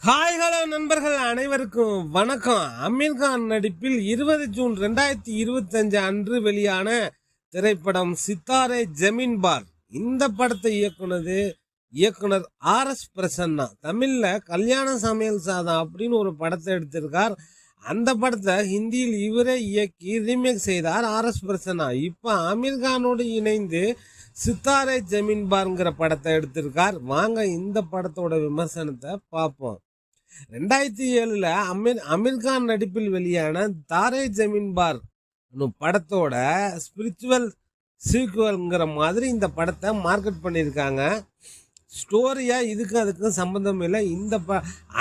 Hi hello நண்பர்கள் அனைவருக்கும் வணக்கம். அமீர் கான் நடிப்பில் 20 ஜூன் 2025 அன்று வெளியான திரைப்படம் சித்தாரே ஜமீன் பார். இந்த படத்தை இயக்குனர் RS பிரசன்னா. தமிழ்ல கல்யாண சமையல் சாதம் அப்படின்னு ஒரு படத்தை எடுத்திருக்கார். அந்த படத்தை ஹிந்தியில் இவரே இயக்கி ரீமேக் செய்தார் RS பிரசன்னா. இப்போ அமீர் கானோடு இணைந்து சித்தாரே ஜமீன் பார்ங்கிற படத்தை எடுத்திருக்கார். வாங்க இந்த படத்தோட விமர்சனத்தை பார்ப்போம். 2007 அமீர் கான் நடிப்பில் வெளியான தாரே ஜமீன் பார் படத்தோட ஸ்பிரிச்சுவல் சீக்குவல்ங்கிற மாதிரி இந்த படத்தை மார்க்கெட் பண்ணியிருக்காங்க. ஸ்டோரியா அதுக்கும் சம்மந்தம் இல்லை.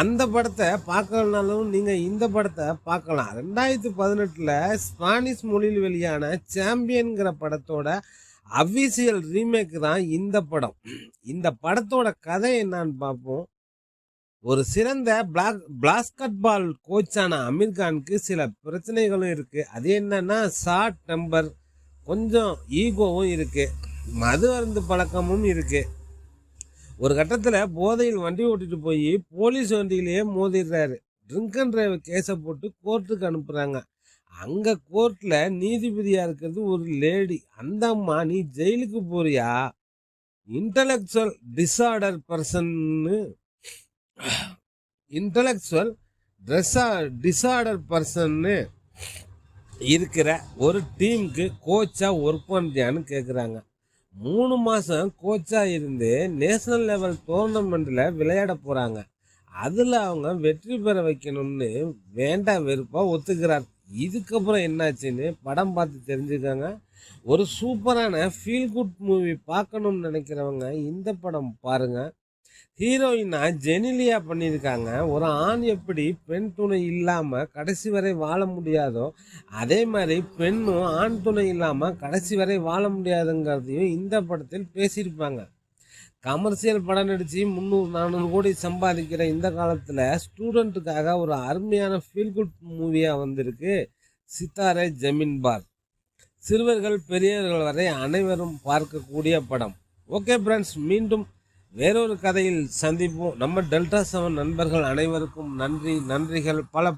அந்த படத்தை பார்க்கலனாலும் நீங்கள் இந்த படத்தை பார்க்கலாம். 2018 ஸ்பானிஷ் மொழியில் வெளியான சாம்பியன்கிற படத்தோட அஃபிஷியல் ரீமேக் தான் இந்த படம். இந்த படத்தோட கதை என்னன்னு பார்ப்போம். ஒரு சிறந்த பாஸ்கெட் பால் கோச்சான அமீர் கானுக்கு சில பிரச்சனைகளும் இருக்கு. அது என்னன்னா ஷார்ட் டெம்பர், கொஞ்சம் ஈகோவும் இருக்கு, மது அருந்து பழக்கமும் இருக்கு. ஒரு கட்டத்தில் போதையில் வண்டி ஓட்டிட்டு போய் போலீஸ் வண்டியிலேயே மோதிடுறாரு. ட்ரிங்க் அண்ட் டிரைவ் கேஸை போட்டு கோர்ட்டுக்கு அனுப்புறாங்க. அங்க கோர்ட்ல நீதிபதியா இருக்கிறது ஒரு லேடி. அந்த அம்மா, நீ ஜெயிலுக்கு போறியா, இன்டலெக்சுவல் டிசார்டர் பர்சன்னு இருக்கிற ஒரு டீமுக்கு கோச்சா ஒர்க் பண்றியான்னு கேட்குறாங்க. 3 மாதம் கோச்சா இருந்து நேஷனல் லெவல் டோர்னமெண்ட்ல விளையாட போறாங்க. அதில் அவங்க வெற்றி பெற வைக்கணும்னு வேண்டாம் வெறுப்பா ஒத்துக்கிறார். இதுக்கப்புறம் என்னாச்சுன்னு படம் பார்த்து தெரிஞ்சுக்காங்க. ஒரு சூப்பரான ஃபீல் குட் மூவி பார்க்கணும்னு நினைக்கிறவங்க இந்த படம் பாருங்க. ஹீரோயினா ஜெனிலியா பண்ணியிருக்காங்க. ஒரு ஆண் எப்படி பெண் துணை இல்லாமல் கடைசி வரை வாழ முடியாதோ, அதே மாதிரி பெண்ணும் ஆண் துணை இல்லாமல் கடைசி வரை வாழ முடியாதுங்கிறதையும் இந்த படத்தில் பேசியிருப்பாங்க. கமர்ஷியல் படம் நடித்து 300-400 கோடி சம்பாதிக்கிற இந்த காலத்தில் ஸ்டூடெண்ட்டுக்காக ஒரு அருமையான ஃபீல் குட் மூவியாக வந்திருக்கு சித்தாரே ஜமீன் பார். சிறுவர்கள் பெரியவர்கள் வரை அனைவரும் பார்க்கக்கூடிய படம். ஓகே ஃப்ரெண்ட்ஸ், மீண்டும் வேறொரு கதையில் சந்திப்போம். நம்ம டெல்டா 7 நண்பர்கள் அனைவருக்கும் நன்றிகள் பல.